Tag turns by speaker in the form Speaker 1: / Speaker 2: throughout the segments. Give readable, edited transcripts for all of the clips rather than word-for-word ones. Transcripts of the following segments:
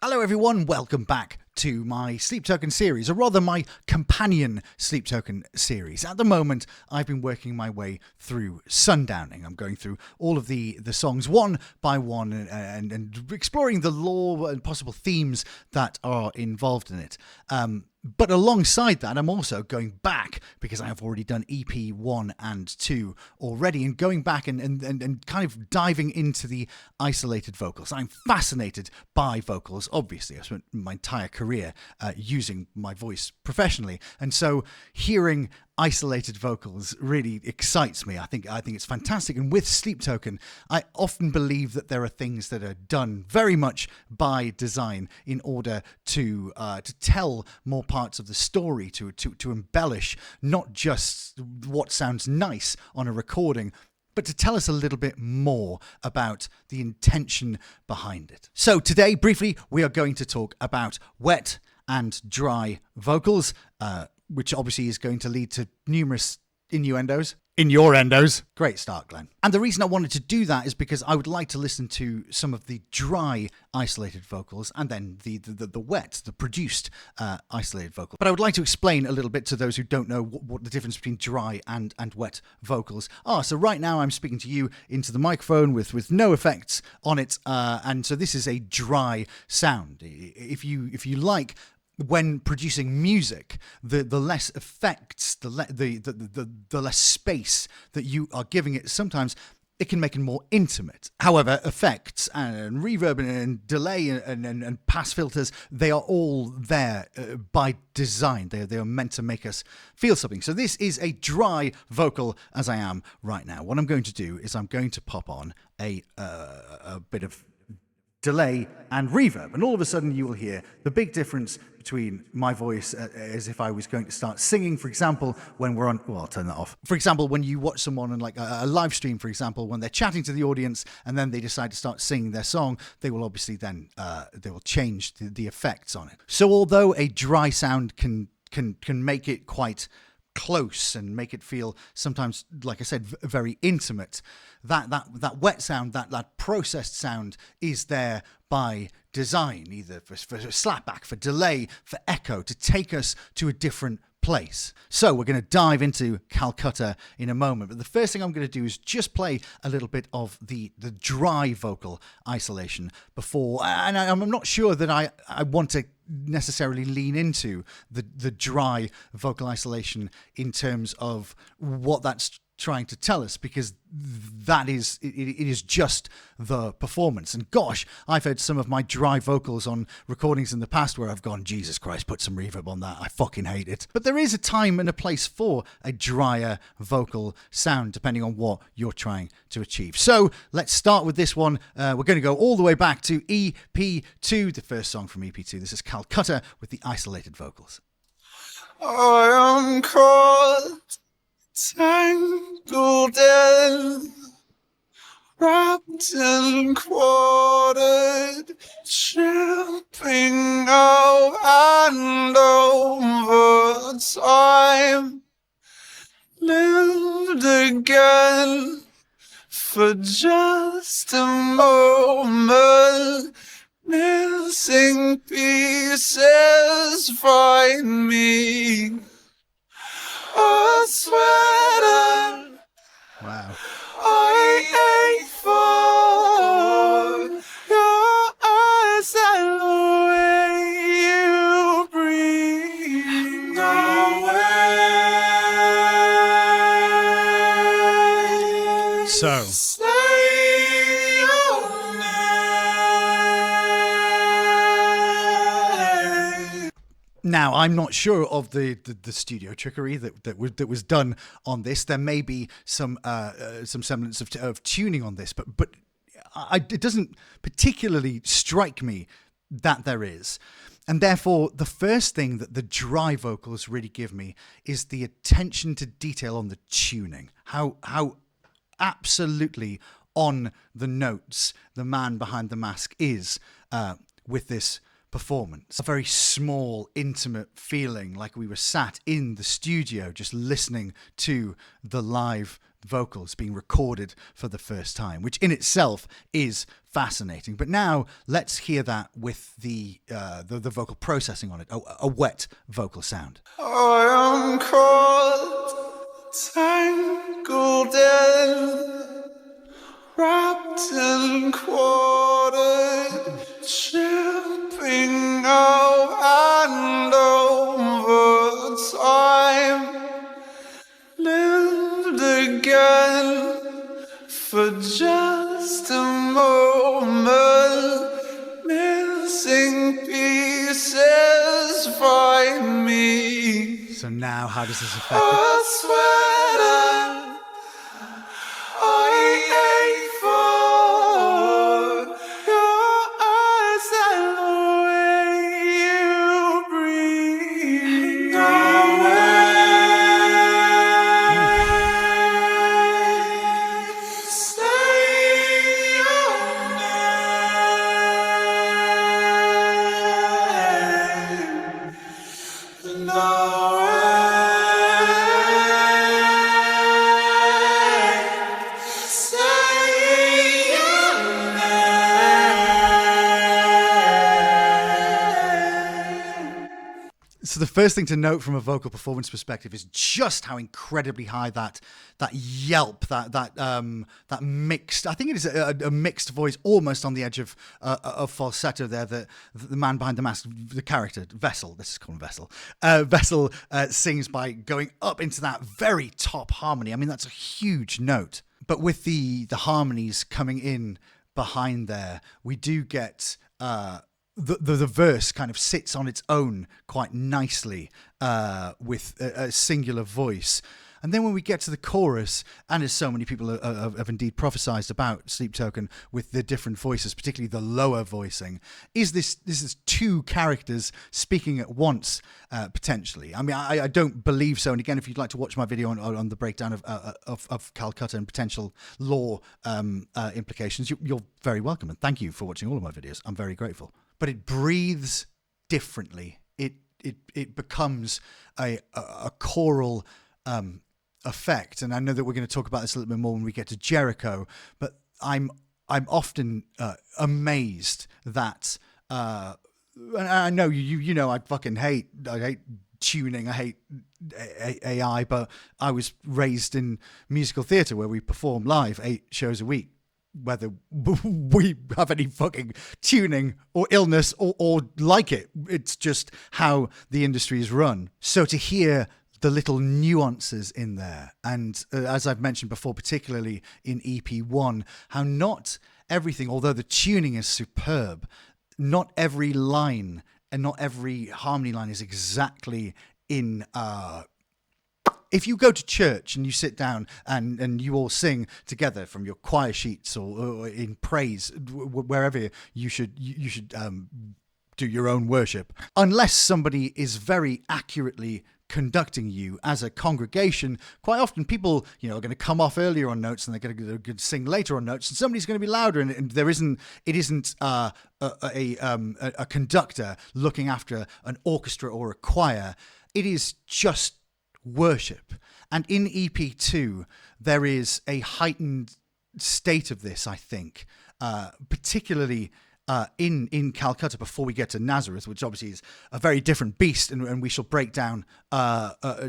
Speaker 1: Hello everyone, welcome back to my Sleep Token series, or rather my companion Sleep Token series. At the moment, I've been working my way through Sundowning. I'm going through all of the songs one by one and exploring the lore and possible themes that are involved in it. But alongside that, I'm also going back, because I have already done EP 1 and 2 already, and going back and kind of diving into the isolated vocals. I'm fascinated by vocals, obviously. I've spent my entire career using my voice professionally, and so hearing isolated vocals really excites me. I think it's fantastic. And with Sleep Token, I often believe that there are things that are done very much by design in order to tell more parts of the story, to embellish not just what sounds nice on a recording, but to tell us a little bit more about the intention behind it. So today, briefly, we are going to talk about wet and dry vocals, which obviously is going to lead to numerous innuendos. Innuendos. Great start, Glen. And the reason I wanted to do that is because I would like to listen to some of the dry isolated vocals and then the wet, the produced isolated vocal. But I would like to explain a little bit to those who don't know what the difference between dry and wet vocals are. So right now I'm speaking to you into the microphone with no effects on it, and so this is a dry sound. If you like, when producing music, the less effects, the less space that you are giving it, sometimes it can make it more intimate. However, effects and reverb and delay and pass filters, they are all there by design. They are meant to make us feel something. So this is a dry vocal as I am right now. What I'm going to do is I'm going to pop on a bit of delay and reverb, and all of a sudden you will hear the big difference between my voice as if I was going to start singing, for example, when we're on, well, I'll turn that off. For example, when you watch someone on like a live stream, for example, when they're chatting to the audience and then they decide to start singing their song, they will obviously then they will change the effects on it. So although a dry sound can make it quite close and make it feel sometimes, like I said, very intimate, that wet sound, that processed sound is there by design, either for slapback, for delay, for echo, to take us to a different place. So we're going to dive into Calcutta in a moment, but the first thing I'm going to do is just play a little bit of the dry vocal isolation before, and I'm not sure that I want to necessarily lean into the dry vocal isolation in terms of what that's trying to tell us, because that is it is just the performance. And gosh, I've heard some of my dry vocals on recordings in the past where I've gone, Jesus Christ, put some reverb on that, I fucking hate it. But there is a time and a place for a drier vocal sound depending on what you're trying to achieve. So let's start with this one. We're going to go all the way back to EP2, the first song from EP2. This is Calcutta with the isolated vocals.
Speaker 2: I am caught, tangled in, wrapped and quartered, jumping out and over time, lived again for just a moment, missing pieces find me. A sweater
Speaker 1: Wow.
Speaker 2: I ate for, your eyes and the way you breathe away.
Speaker 1: So
Speaker 2: Say your name.
Speaker 1: now, I'm not sure of the studio trickery that was done on this. There may be some semblance of tuning on this, but it doesn't particularly strike me that there is. And therefore, the first thing that the dry vocals really give me is the attention to detail on the tuning. How absolutely on the notes the man behind the mask is with this performance. A very small, intimate feeling, like we were sat in the studio just listening to the live vocals being recorded for the first time, which in itself is fascinating. But now let's hear that with the vocal processing on it, a wet vocal sound.
Speaker 2: I am caught, tangled in, wrapped and quartered, chipping out and over time, lived again for just a moment, missing pieces find me.
Speaker 1: So now how does this affect it?
Speaker 2: A sweater I ache for, your eyes and the way you breathe. Say your name.
Speaker 1: So the first thing to note from a vocal performance perspective is just how incredibly high that yelp, that mixed. I think it is a mixed voice, almost on the edge of falsetto. There, the man behind the mask, the character Vessel. This is called Vessel. Vessel sings by going up into that very top harmony. I mean, that's a huge note. But with the harmonies coming in behind there, we do get. The verse kind of sits on its own quite nicely with a singular voice. And then when we get to the chorus, and as so many people have indeed prophesized about Sleep Token with the different voices, particularly the lower voicing, is this is two characters speaking at once, potentially. I mean, I don't believe so. And again, if you'd like to watch my video on the breakdown of Calcutta and potential law implications, you're very welcome. And thank you for watching all of my videos. I'm very grateful. But it breathes differently. It becomes a choral effect, and I know that we're going to talk about this a little bit more when we get to Jericho. But I'm often amazed that, and I know you know I hate tuning, I hate AI, but I was raised in musical theatre where we perform live 8 shows a week. Whether we have any fucking tuning or illness or like it. It's just how the industry is run. So to hear the little nuances in there, and as I've mentioned before, particularly in EP1, how not everything, although the tuning is superb, not every line and not every harmony line is exactly in if you go to church and you sit down and you all sing together from your choir sheets or in praise, wherever you should do your own worship, unless somebody is very accurately conducting you as a congregation, quite often people, are going to come off earlier on notes and they're going to sing later on notes, and somebody's going to be louder, and it isn't a conductor looking after an orchestra or a choir. It is just worship. And in EP2 there is a heightened state of this, I think, particularly in Calcutta, before we get to Nazareth, which obviously is a very different beast, and we shall break down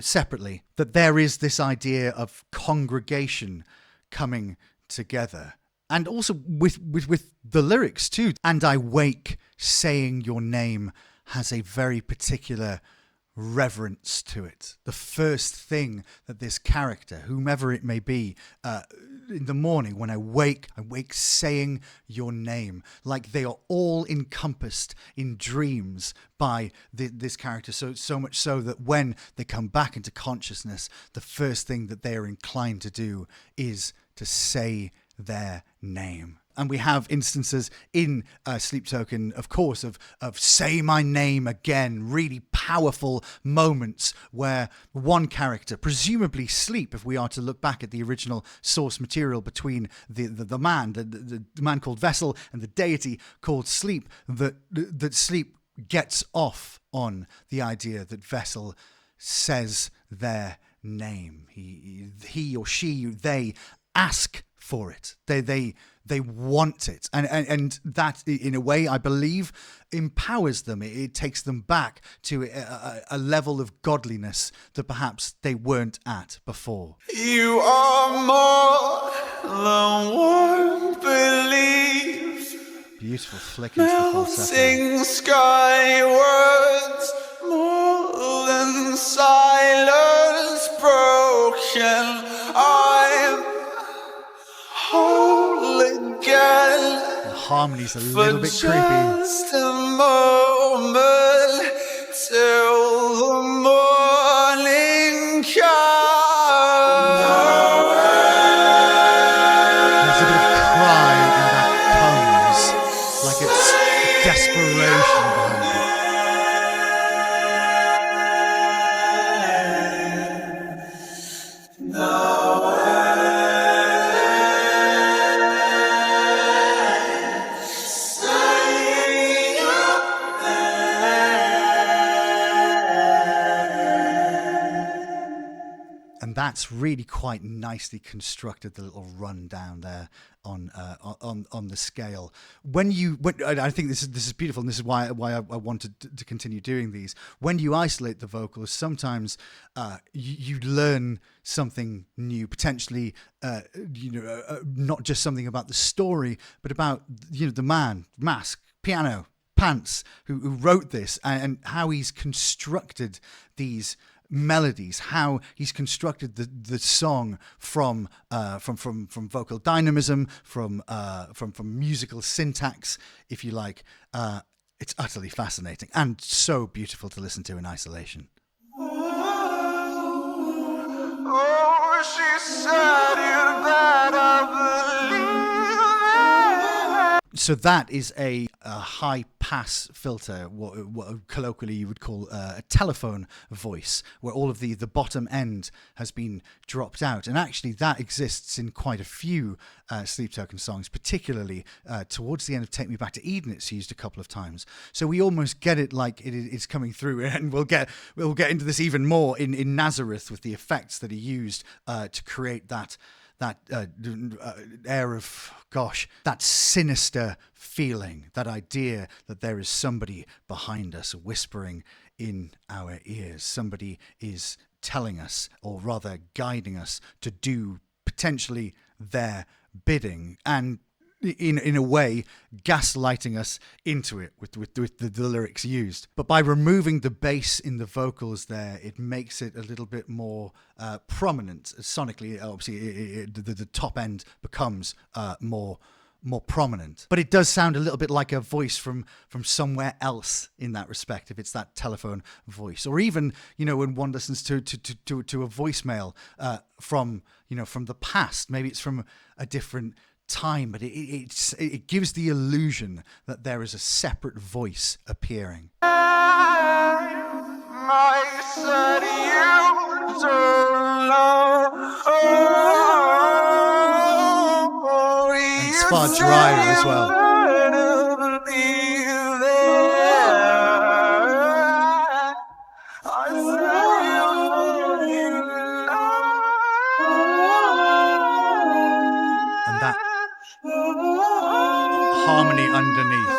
Speaker 1: separately, that there is this idea of congregation coming together. And also with the lyrics too. And I wake saying your name has a very particular reverence to it. The first thing that this character, whomever it may be, in the morning when I wake saying your name, like they are all encompassed in dreams by this character, so much so that when they come back into consciousness, the first thing that they are inclined to do is to say their name. And we have instances in Sleep Token, of course, of say my name again, really powerful moments where one character, presumably Sleep, if we are to look back at the original source material between the man called Vessel and the deity called Sleep, that Sleep gets off on the idea that Vessel says their name. He or she, they ask for it. They want it, and that, in a way, I believe, empowers them. It takes them back to a level of godliness that perhaps they weren't at before.
Speaker 2: You are more than one belief.
Speaker 1: Beautiful flick into the falsetto.
Speaker 2: Melting skywards, more than silence broken. I'm whole again.
Speaker 1: The harmony's a
Speaker 2: For
Speaker 1: little bit creepy.
Speaker 2: just a moment till the morning comes.
Speaker 1: There's a bit of cry in that comes, like it's desperation behind it. And that's really quite nicely constructed, the little run down there on the scale. I think this is beautiful, and this is why I wanted to continue doing these. When you isolate the vocals, sometimes you learn something new, potentially, not just something about the story, but about the man, mask, piano, pants, who wrote this, and how he's constructed these melodies, how he's constructed the song from vocal dynamism, from musical syntax, if you like. It's utterly fascinating and so beautiful to listen to in isolation.
Speaker 2: Oh, she said you better believe it.
Speaker 1: So that is a high pass filter, what colloquially you would call a telephone voice, where all of the bottom end has been dropped out. And actually that exists in quite a few Sleep Token songs, particularly towards the end of Take Me Back to Eden. It's used a couple of times. So we almost get it like it is coming through, and we'll get into this even more in Nazareth with the effects that are used to create that air of, that sinister feeling, that idea that there is somebody behind us whispering in our ears. Somebody is telling us, or rather guiding us, to do potentially their bidding, and in a way gaslighting us into it with the lyrics used. But by removing the bass in the vocals there, it makes it a little bit more prominent sonically. Obviously the top end becomes more prominent, but it does sound a little bit like a voice from somewhere else in that respect, if it's that telephone voice, or even when one listens to a voicemail from the past. Maybe it's from a different time, but it gives the illusion that there is a separate voice appearing.
Speaker 2: I said you don't know.
Speaker 1: And it's far drier as well. And that harmony underneath.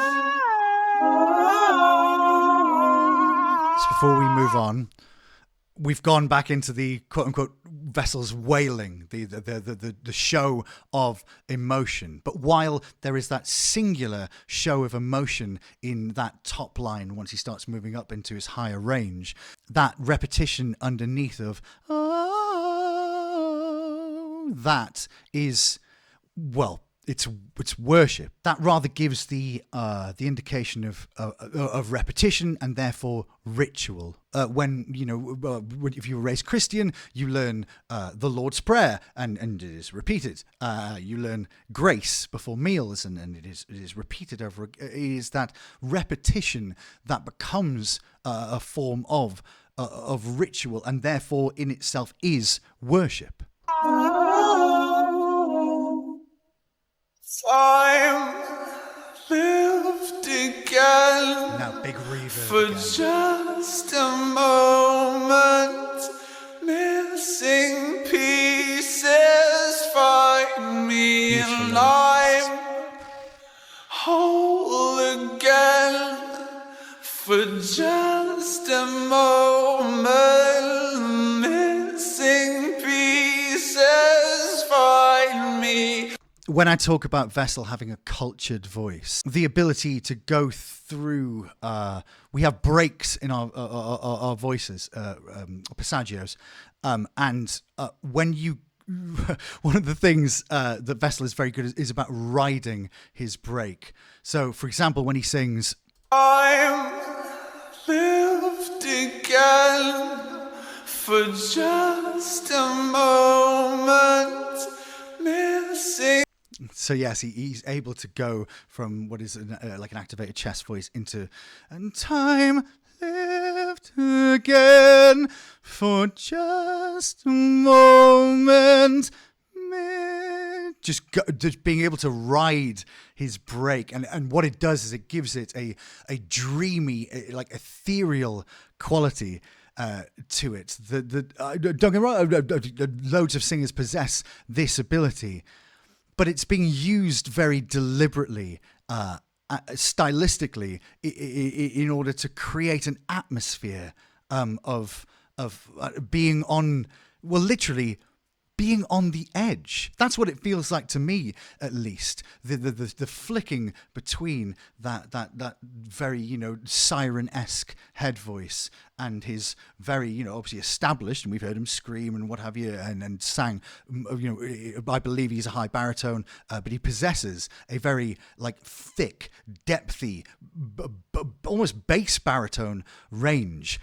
Speaker 1: So before we move on, we've gone back into the quote-unquote vessels wailing, the show of emotion. But while there is that singular show of emotion in that top line, once he starts moving up into his higher range, that repetition underneath of "oh," that is, well, it's worship. That rather gives the indication of repetition and therefore ritual. When if you were raised Christian, you learn the Lord's Prayer and it is repeated. You learn grace before meals and it is repeated over. It is that repetition that becomes a form of ritual and therefore in itself is worship.
Speaker 2: Time lived again.
Speaker 1: Now big reverb
Speaker 2: For
Speaker 1: again.
Speaker 2: just a moment, miss missing pieces find me
Speaker 1: Beautiful
Speaker 2: and
Speaker 1: lyrics.
Speaker 2: I'm whole again for just a moment. Missing pieces find me.
Speaker 1: When I talk about Vessel having a cultured voice, the ability to go through, we have breaks in our voices, passagios, and when you, one of the things that Vessel is very good at is about riding his break. So, for example, when he sings,
Speaker 2: I'm lived again for just a moment. Missing.
Speaker 1: so yes, he's able to go from what is like an activated chest voice into "and time lived again for just a moment." Just being able to ride his break, and what it does is it gives it a dreamy, like ethereal quality to it. Don't get me wrong, loads of singers possess this ability, but it's being used very deliberately, stylistically, in order to create an atmosphere of being on, well, literally being on the edge. That's what it feels like to me, at least. The flicking between that very, siren-esque head voice and his very, obviously established, and we've heard him scream and what have you, and sang, I believe he's a high baritone, but he possesses a very, thick, depthy, almost bass baritone range.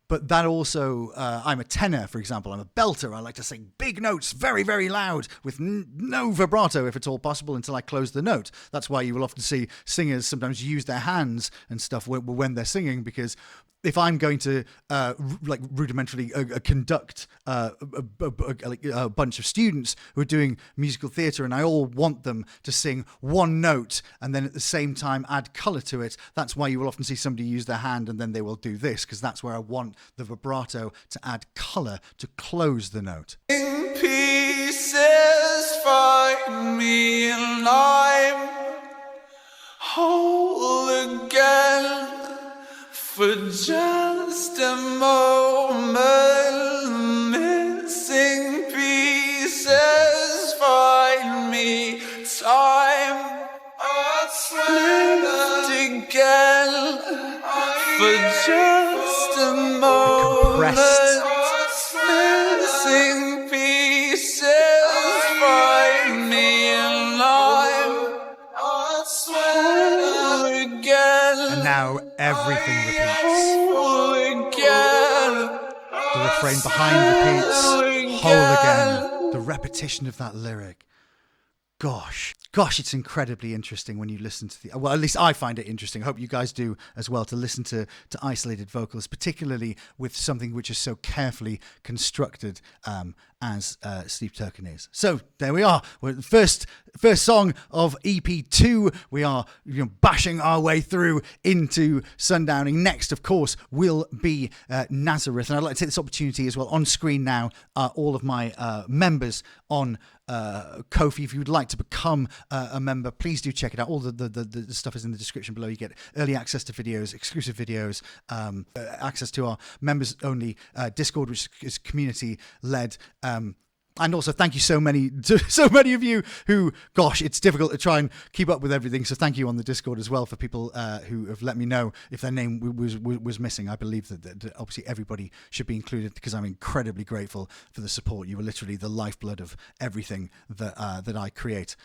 Speaker 1: But that also, I'm a tenor, for example. I'm a belter. I like to sing big notes very, very loud with no vibrato, if at all possible, until I close the note. That's why you will often see singers sometimes use their hands and stuff when they're singing, because if I'm going to rudimentarily conduct a bunch of students who are doing musical theatre, and I all want them to sing one note and then at the same time add colour to it, that's why you will often see somebody use their hand and then they will do this, because that's where I want the vibrato to add colour to close the note.
Speaker 2: Pieces find me and I'm whole again for just a moment. Missing pieces find me. Time lived again for just a moment. Missing pieces find me and I'm whole again.
Speaker 1: And now everything repeats.
Speaker 2: Whole again.
Speaker 1: The refrain behind repeats. Whole again. The repetition of that lyric. Gosh, it's incredibly interesting when you listen to well, at least I find it interesting. I hope you guys do as well, to listen to isolated vocals, particularly with something which is so carefully constructed as Sleep Token is. So there we are. We're the first song of EP2. We are bashing our way through into sundowning. Next, of course, will be Nazareth. And I'd like to take this opportunity as well. On screen now are all of my members on Ko-fi. If you would like to become a member, please do check it out. All the stuff is in the description below. You get early access to videos, exclusive videos, access to our members only Discord, which is community led. And also, thank you so many of you who, gosh, it's difficult to try and keep up with everything. So thank you on the Discord as well for people who have let me know if their name was missing. I believe that obviously everybody should be included, because I'm incredibly grateful for the support. You are literally the lifeblood of everything that I create,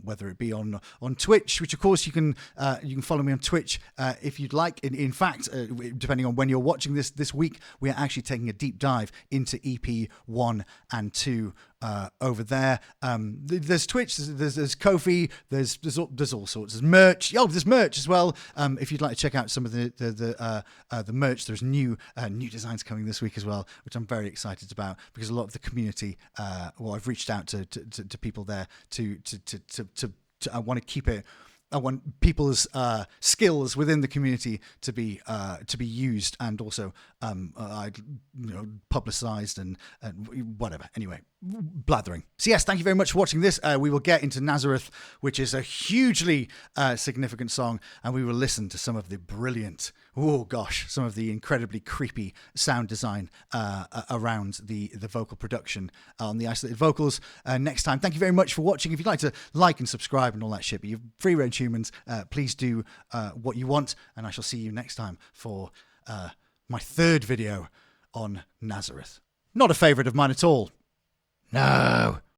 Speaker 1: whether it be on Twitch, which of course you can follow me on Twitch if you'd like. In fact, depending on when you're watching this week, we are actually taking a deep dive into EP 1 and 2. Over there, there's Twitch, there's Ko-fi, there's all sorts. There's merch. There's merch as well. If you'd like to check out some of the merch, there's new designs coming this week as well, which I'm very excited about, because a lot of the community, I've reached out to people there to I want to keep it I want people's skills within the community to be used and also publicized and whatever. Anyway, blathering. So yes, thank you very much for watching this. We will get into Nazareth, which is a hugely significant song, and we will listen to some of the brilliant, some of the incredibly creepy sound design around the vocal production on the isolated vocals next time. Thank you very much for watching. If you'd like to like and subscribe and all that shit, but you're free range humans, please do what you want, and I shall see you next time for my third video on Nazareth. Not a favourite of mine at all. No.